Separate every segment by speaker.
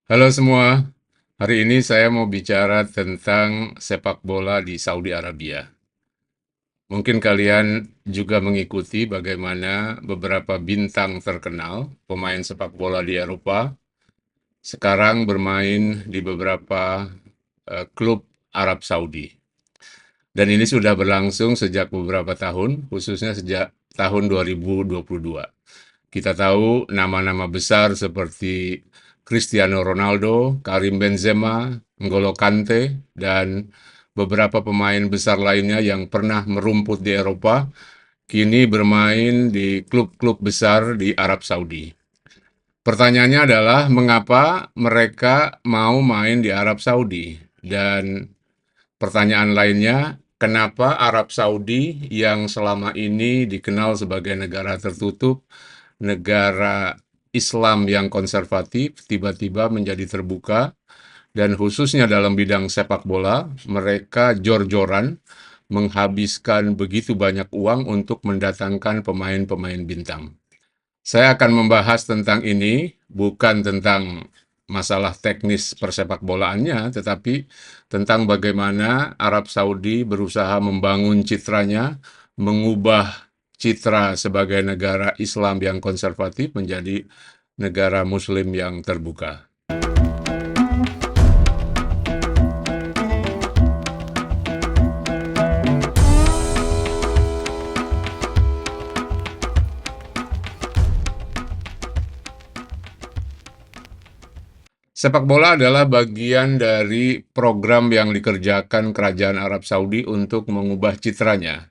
Speaker 1: Halo semua, hari ini saya mau bicara tentang sepak bola di Saudi Arabia. Mungkin kalian juga mengikuti bagaimana beberapa bintang terkenal, pemain sepak bola di Eropa, sekarang bermain di beberapa klub Arab Saudi. Dan ini sudah berlangsung sejak beberapa tahun, khususnya sejak tahun 2022. Kita tahu nama-nama besar seperti Cristiano Ronaldo, Karim Benzema, N'Golo Kante, dan beberapa pemain besar lainnya yang pernah merumput di Eropa, kini bermain di klub-klub besar di Arab Saudi. Pertanyaannya adalah mengapa mereka mau main di Arab Saudi? Dan pertanyaan lainnya, kenapa Arab Saudi yang selama ini dikenal sebagai negara tertutup, negara Islam yang konservatif, tiba-tiba menjadi terbuka, dan khususnya dalam bidang sepak bola, mereka jor-joran menghabiskan begitu banyak uang untuk mendatangkan pemain-pemain bintang. Saya akan membahas tentang ini, bukan tentang masalah teknis persepak bolaannya, tetapi tentang bagaimana Arab Saudi berusaha membangun citranya, mengubah citra sebagai negara Islam yang konservatif menjadi negara Muslim yang terbuka. Sepak bola adalah bagian dari program yang dikerjakan Kerajaan Arab Saudi untuk mengubah citranya.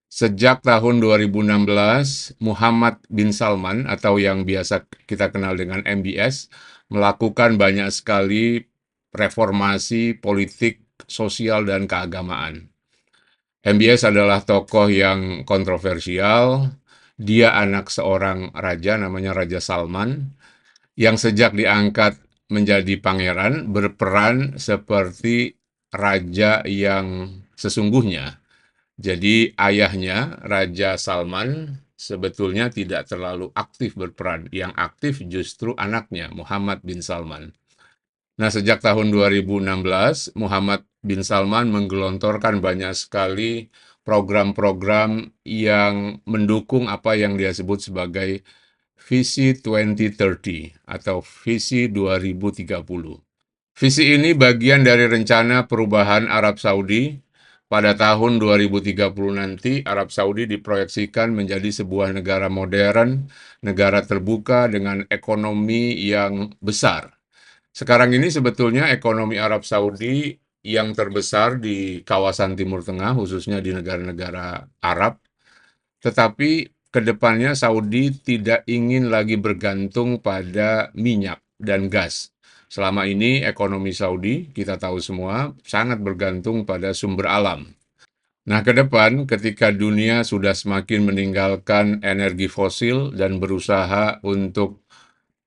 Speaker 1: Sejak tahun 2016, Muhammad bin Salman atau yang biasa kita kenal dengan MBS melakukan banyak sekali reformasi politik, sosial, dan keagamaan. MBS adalah tokoh yang kontroversial. Dia anak seorang raja namanya Raja Salman yang sejak diangkat menjadi pangeran berperan seperti raja yang sesungguhnya. Jadi ayahnya, Raja Salman, sebetulnya tidak terlalu aktif berperan. Yang aktif justru anaknya, Muhammad bin Salman. Nah, sejak tahun 2016, Muhammad bin Salman menggelontorkan banyak sekali program-program yang mendukung apa yang dia sebut sebagai Visi 2030 atau Visi 2030. Visi ini bagian dari rencana perubahan Arab Saudi. Pada tahun 2030 nanti, Arab Saudi diproyeksikan menjadi sebuah negara modern, negara terbuka dengan ekonomi yang besar. Sekarang ini sebetulnya ekonomi Arab Saudi yang terbesar di kawasan Timur Tengah, khususnya di negara-negara Arab, tetapi kedepannya Saudi tidak ingin lagi bergantung pada minyak dan gas. Selama ini ekonomi Saudi, kita tahu semua, sangat bergantung pada sumber alam. Nah, ke depan ketika dunia sudah semakin meninggalkan energi fosil dan berusaha untuk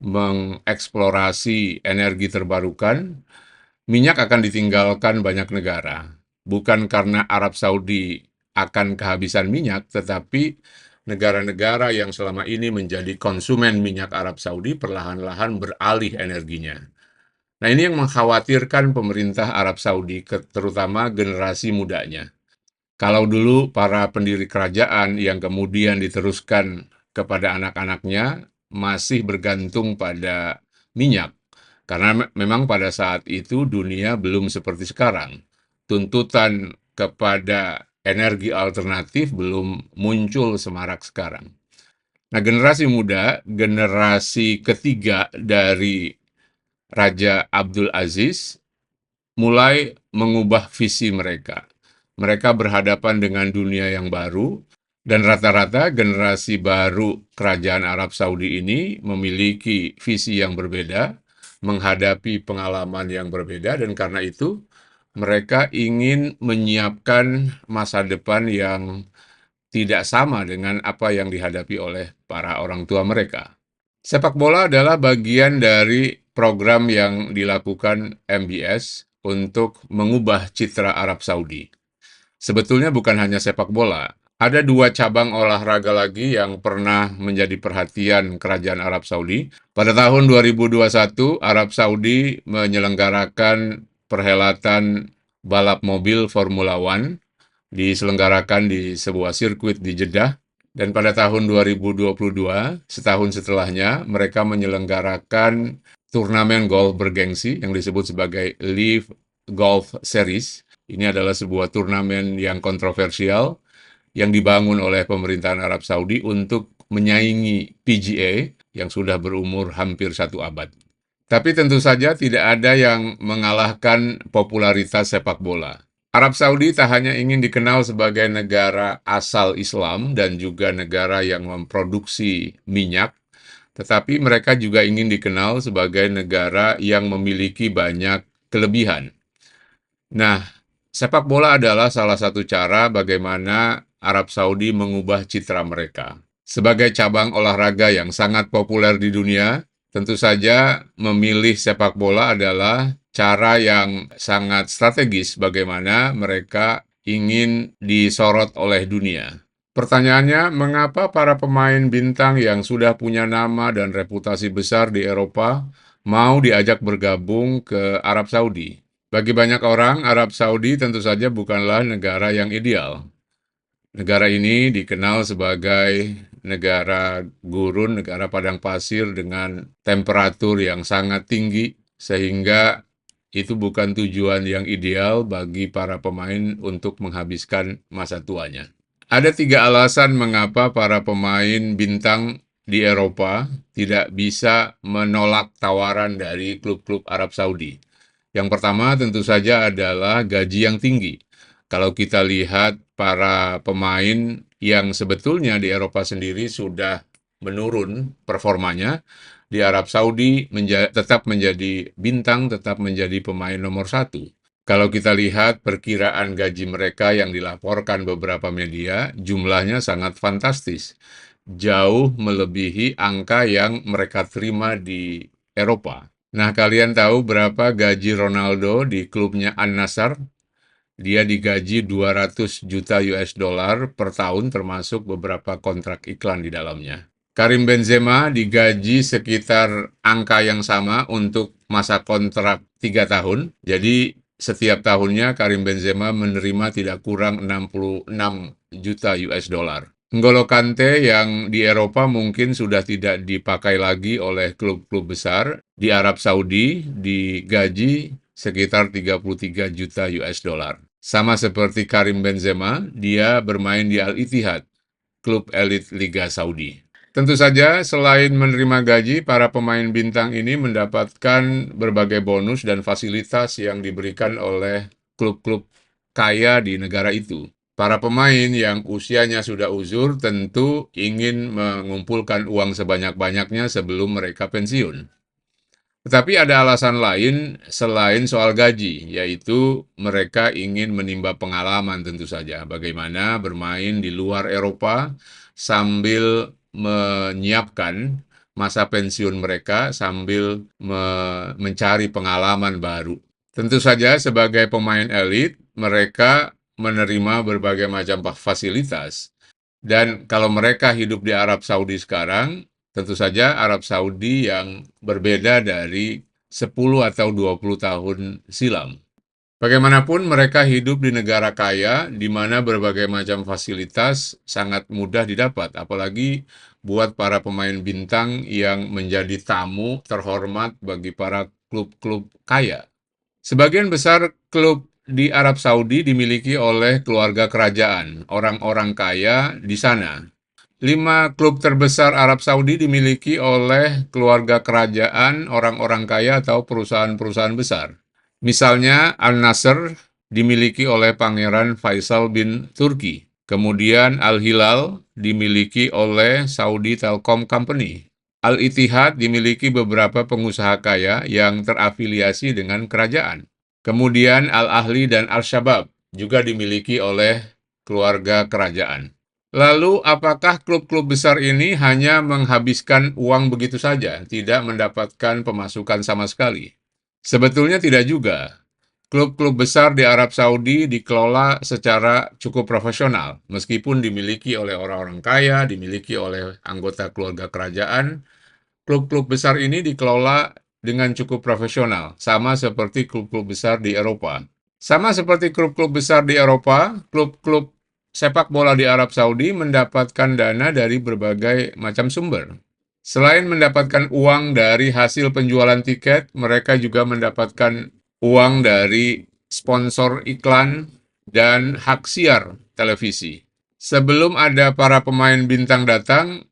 Speaker 1: mengeksplorasi energi terbarukan, minyak akan ditinggalkan banyak negara. Bukan karena Arab Saudi akan kehabisan minyak, tetapi negara-negara yang selama ini menjadi konsumen minyak Arab Saudi perlahan-lahan beralih energinya. Nah, ini yang mengkhawatirkan pemerintah Arab Saudi, terutama generasi mudanya. Kalau dulu para pendiri kerajaan yang kemudian diteruskan kepada anak-anaknya masih bergantung pada minyak, karena memang pada saat itu dunia belum seperti sekarang. Tuntutan kepada energi alternatif belum muncul semarak sekarang. Nah, generasi muda, generasi ketiga dari Raja Abdul Aziz, mulai mengubah visi mereka. Mereka berhadapan dengan dunia yang baru, dan rata-rata generasi baru Kerajaan Arab Saudi ini memiliki visi yang berbeda, menghadapi pengalaman yang berbeda, dan karena itu mereka ingin menyiapkan masa depan yang tidak sama dengan apa yang dihadapi oleh para orang tua mereka. Sepak bola adalah bagian dari program yang dilakukan MBS untuk mengubah citra Arab Saudi. Sebetulnya bukan hanya sepak bola, Ada dua cabang olahraga lagi yang pernah menjadi perhatian Kerajaan Arab Saudi. Pada tahun 2021, Arab Saudi menyelenggarakan perhelatan balap mobil Formula One diselenggarakan di sebuah sirkuit di Jeddah. Dan pada tahun 2022, setahun setelahnya, mereka menyelenggarakan turnamen golf bergengsi yang disebut sebagai LIV Golf Series. Ini adalah sebuah turnamen yang kontroversial yang dibangun oleh pemerintahan Arab Saudi untuk menyaingi PGA yang sudah berumur hampir 1 abad. Tapi tentu saja tidak ada yang mengalahkan popularitas sepak bola. Arab Saudi tak hanya ingin dikenal sebagai negara asal Islam dan juga negara yang memproduksi minyak, tetapi mereka juga ingin dikenal sebagai negara yang memiliki banyak kelebihan. Nah, sepak bola adalah salah satu cara bagaimana Arab Saudi mengubah citra mereka. Sebagai cabang olahraga yang sangat populer di dunia, tentu saja memilih sepak bola adalah cara yang sangat strategis bagaimana mereka ingin disorot oleh dunia. Pertanyaannya, mengapa para pemain bintang yang sudah punya nama dan reputasi besar di Eropa mau diajak bergabung ke Arab Saudi? Bagi banyak orang, Arab Saudi tentu saja bukanlah negara yang ideal. Negara ini dikenal sebagai negara gurun, negara padang pasir dengan temperatur yang sangat tinggi, sehingga itu bukan tujuan yang ideal bagi para pemain untuk menghabiskan masa tuanya. Ada 3 alasan mengapa para pemain bintang di Eropa tidak bisa menolak tawaran dari klub-klub Arab Saudi. Yang pertama tentu saja adalah gaji yang tinggi. Kalau kita lihat para pemain yang sebetulnya di Eropa sendiri sudah menurun performanya, di Arab Saudi tetap menjadi bintang, tetap menjadi pemain nomor 1. Kalau kita lihat perkiraan gaji mereka yang dilaporkan beberapa media, jumlahnya sangat fantastis. Jauh melebihi angka yang mereka terima di Eropa. Nah, kalian tahu berapa gaji Ronaldo di klubnya An-Nassr? Dia digaji 200 juta US dollar per tahun termasuk beberapa kontrak iklan di dalamnya. Karim Benzema digaji sekitar angka yang sama untuk masa kontrak 3 tahun. Jadi setiap tahunnya Karim Benzema menerima tidak kurang 66 juta US dollar. N'Golo Kante yang di Eropa mungkin sudah tidak dipakai lagi oleh klub-klub besar, di Arab Saudi digaji sekitar 33 juta US dollar. Sama seperti Karim Benzema, dia bermain di Al-Ittihad, klub elit Liga Saudi. Tentu saja, selain menerima gaji, para pemain bintang ini mendapatkan berbagai bonus dan fasilitas yang diberikan oleh klub-klub kaya di negara itu. Para pemain yang usianya sudah uzur tentu ingin mengumpulkan uang sebanyak-banyaknya sebelum mereka pensiun. Tetapi ada alasan lain selain soal gaji, yaitu mereka ingin menimba pengalaman tentu saja. Bagaimana bermain di luar Eropa sambil menyiapkan masa pensiun mereka sambil mencari pengalaman baru. Tentu saja sebagai pemain elit, mereka menerima berbagai macam fasilitas. Dan kalau mereka hidup di Arab Saudi sekarang, tentu saja Arab Saudi yang berbeda dari 10 atau 20 tahun silam. Bagaimanapun mereka hidup di negara kaya di mana berbagai macam fasilitas sangat mudah didapat, apalagi buat para pemain bintang yang menjadi tamu terhormat bagi para klub-klub kaya. Sebagian besar klub di Arab Saudi dimiliki oleh keluarga kerajaan, orang-orang kaya di sana. 5 klub terbesar Arab Saudi dimiliki oleh keluarga kerajaan, orang-orang kaya atau perusahaan-perusahaan besar. Misalnya Al-Nassr dimiliki oleh Pangeran Faisal bin Turki. Kemudian Al-Hilal dimiliki oleh Saudi Telecom Company. Al-Ittihad dimiliki beberapa pengusaha kaya yang terafiliasi dengan kerajaan. Kemudian Al-Ahli dan Al-Shabab juga dimiliki oleh keluarga kerajaan. Lalu, apakah klub-klub besar ini hanya menghabiskan uang begitu saja, tidak mendapatkan pemasukan sama sekali? Sebetulnya tidak juga. Klub-klub besar di Arab Saudi dikelola secara cukup profesional, meskipun dimiliki oleh orang-orang kaya, dimiliki oleh anggota keluarga kerajaan. Klub-klub besar ini dikelola dengan cukup profesional, sama seperti klub-klub besar di Eropa. Sama seperti klub-klub besar di Eropa, klub-klub sepak bola di Arab Saudi mendapatkan dana dari berbagai macam sumber. Selain mendapatkan uang dari hasil penjualan tiket, mereka juga mendapatkan uang dari sponsor iklan dan hak siar televisi. Sebelum ada para pemain bintang datang,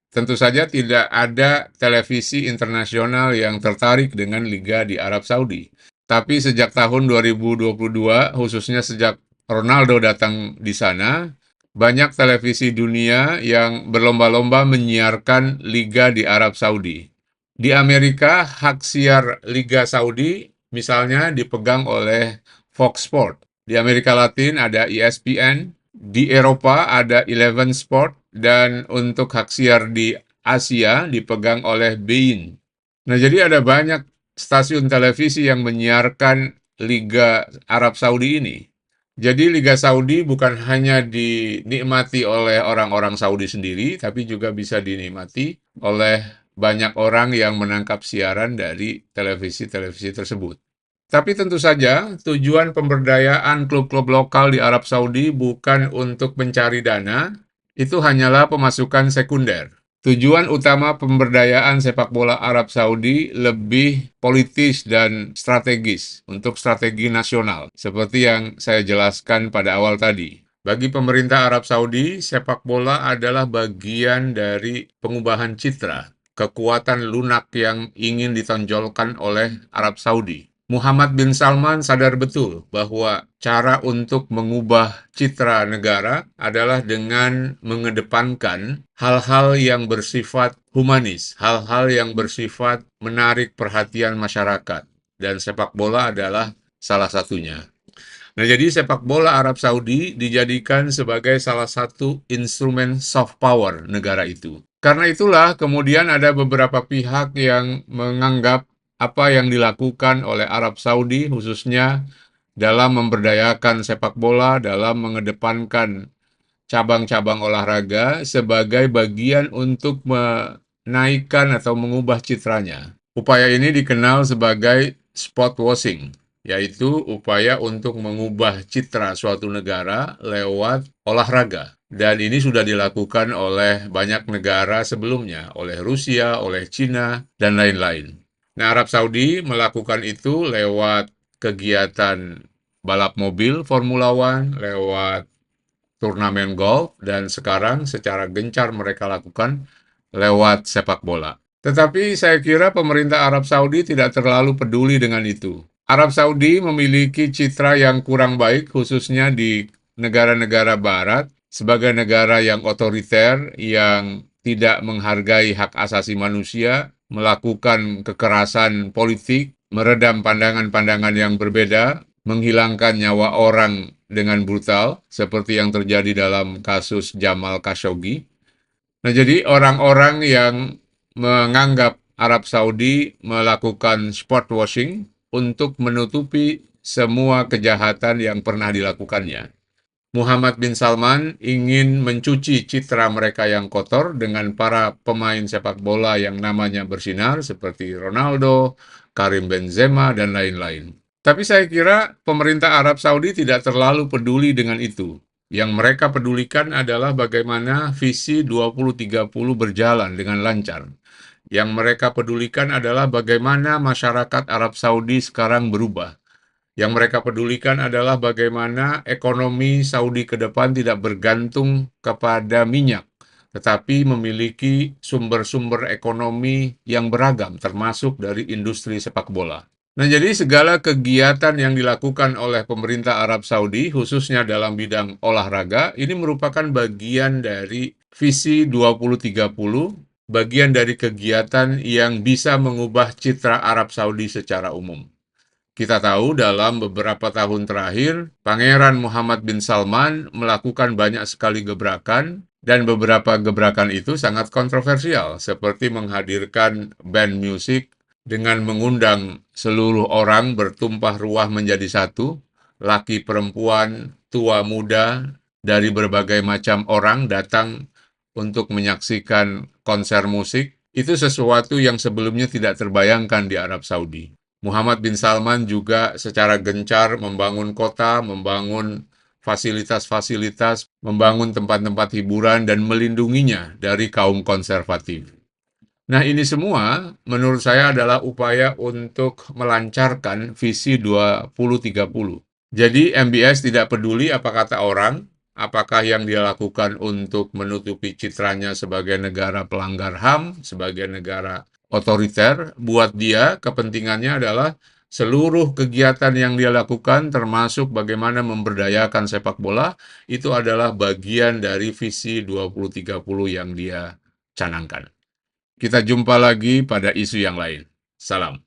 Speaker 1: tentu saja tidak ada televisi internasional yang tertarik dengan liga di Arab Saudi. Tapi sejak tahun 2022, khususnya sejak Ronaldo datang di sana, banyak televisi dunia yang berlomba-lomba menyiarkan liga di Arab Saudi. Di Amerika, hak siar Liga Saudi misalnya dipegang oleh Fox Sport. Di Amerika Latin ada ESPN, di Eropa ada Eleven Sport, dan untuk hak siar di Asia dipegang oleh beIN. Nah, jadi ada banyak stasiun televisi yang menyiarkan Liga Arab Saudi ini. Jadi Liga Saudi bukan hanya dinikmati oleh orang-orang Saudi sendiri, tapi juga bisa dinikmati oleh banyak orang yang menangkap siaran dari televisi-televisi tersebut. Tapi tentu saja tujuan pemberdayaan klub-klub lokal di Arab Saudi bukan untuk mencari dana, itu hanyalah pemasukan sekunder. Tujuan utama pemberdayaan sepak bola Arab Saudi lebih politis dan strategis untuk strategi nasional, seperti yang saya jelaskan pada awal tadi. Bagi pemerintah Arab Saudi, sepak bola adalah bagian dari pengubahan citra, kekuatan lunak yang ingin ditonjolkan oleh Arab Saudi. Muhammad bin Salman sadar betul bahwa cara untuk mengubah citra negara adalah dengan mengedepankan hal-hal yang bersifat humanis, hal-hal yang bersifat menarik perhatian masyarakat. Dan sepak bola adalah salah satunya. Nah, jadi sepak bola Arab Saudi dijadikan sebagai salah satu instrumen soft power negara itu. Karena itulah kemudian ada beberapa pihak yang menganggap apa yang dilakukan oleh Arab Saudi khususnya dalam memberdayakan sepak bola, dalam mengedepankan cabang-cabang olahraga sebagai bagian untuk menaikkan atau mengubah citranya. Upaya ini dikenal sebagai spot washing, yaitu upaya untuk mengubah citra suatu negara lewat olahraga. Dan ini sudah dilakukan oleh banyak negara sebelumnya, oleh Rusia, oleh Cina, dan lain-lain. Nah, Arab Saudi melakukan itu lewat kegiatan balap mobil Formula One, lewat turnamen golf, dan sekarang secara gencar mereka lakukan lewat sepak bola. Tetapi saya kira pemerintah Arab Saudi tidak terlalu peduli dengan itu. Arab Saudi memiliki citra yang kurang baik, khususnya di negara-negara barat, sebagai negara yang otoriter, yang tidak menghargai hak asasi manusia, melakukan kekerasan politik, meredam pandangan-pandangan yang berbeda, menghilangkan nyawa orang dengan brutal, seperti yang terjadi dalam kasus Jamal Khashoggi. Nah, jadi orang-orang yang menganggap Arab Saudi melakukan sport washing untuk menutupi semua kejahatan yang pernah dilakukannya. Muhammad bin Salman ingin mencuci citra mereka yang kotor dengan para pemain sepak bola yang namanya bersinar seperti Ronaldo, Karim Benzema, dan lain-lain. Tapi saya kira pemerintah Arab Saudi tidak terlalu peduli dengan itu. Yang mereka pedulikan adalah bagaimana visi 2030 berjalan dengan lancar. Yang mereka pedulikan adalah bagaimana masyarakat Arab Saudi sekarang berubah. Yang mereka pedulikan adalah bagaimana ekonomi Saudi ke depan tidak bergantung kepada minyak, tetapi memiliki sumber-sumber ekonomi yang beragam, termasuk dari industri sepak bola. Nah, jadi segala kegiatan yang dilakukan oleh pemerintah Arab Saudi, khususnya dalam bidang olahraga, ini merupakan bagian dari visi 2030, bagian dari kegiatan yang bisa mengubah citra Arab Saudi secara umum. Kita tahu dalam beberapa tahun terakhir, Pangeran Muhammad bin Salman melakukan banyak sekali gebrakan, dan beberapa gebrakan itu sangat kontroversial, seperti menghadirkan band musik dengan mengundang seluruh orang bertumpah ruah menjadi satu, laki perempuan, tua muda, dari berbagai macam orang datang untuk menyaksikan konser musik. Itu sesuatu yang sebelumnya tidak terbayangkan di Arab Saudi. Muhammad bin Salman juga secara gencar membangun kota, membangun fasilitas-fasilitas, membangun tempat-tempat hiburan, dan melindunginya dari kaum konservatif. Nah, ini semua menurut saya adalah upaya untuk melancarkan visi 2030. Jadi, MBS tidak peduli apa kata orang, apakah yang dia lakukan untuk menutupi citranya sebagai negara pelanggar HAM, sebagai negara otoriter. Buat dia, kepentingannya adalah seluruh kegiatan yang dia lakukan, termasuk bagaimana memberdayakan sepak bola, itu adalah bagian dari visi 2030 yang dia canangkan. Kita jumpa lagi pada isu yang lain. Salam.